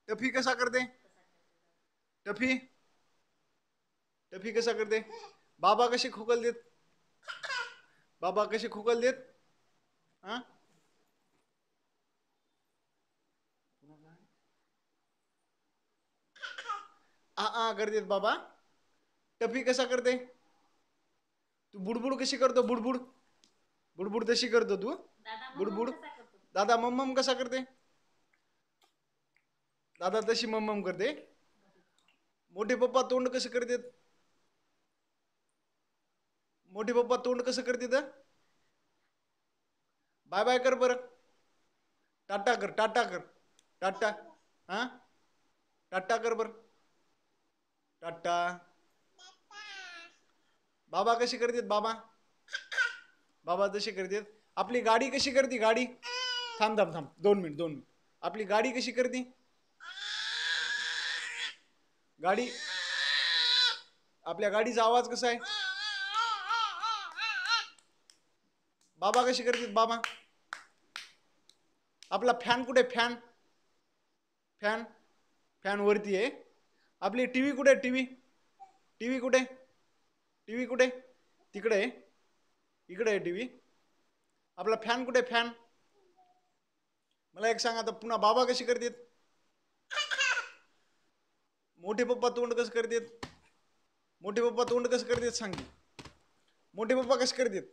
Tuffy कसा करते? Tuffy Tuffy कसा करते? बाबा कसे खोकल देत? बाबा कसे खोकल देत? हा आ करतेत बाबा. टफी कसा करते? तू बुडबुड कशी करतो? बुडबुड बुडबुड तशी करतो तू? बुडबुड. दादा मम्मम कसा करते? दादा तशी मम्मम करते. मोठे पप्पा तोंड कसं करतात? मोठे पप्पा तोंड कसं करतात? बाय बाय कर बरं. टाटा कर, टाटा कर, टाटा. हा टाटा कर बरं. टाटा. बाबा कशी करतात? बाबा बाबा तशी करतात. आपली गाडी कशी करते? गाडी. थांब थांब थांब 2 मिनिट 2 मिनिट. आपली गाडी कशी करते? गाडी. आपल्या गाडीचा आवाज कसा आहे? बाबा कशी करतात? बाबा. आपला फॅन कुठे? फॅन. फॅन. फॅन वरती आहे. आपली टीव्ही कुठे? टीव्ही. टीव्ही कुठे? टीव्ही कुठे? तिकडे आहे. इकडे आहे टीव्ही. आपला फॅन कुठे? फॅन. मला एक सांग आता पुन्हा बाबा कशी करतात? मोठे पप्पा तोंड कसं करतात? मोठे पप्पा तोंड कसं करतात सांग. मोठे पप्पा कसं करतात?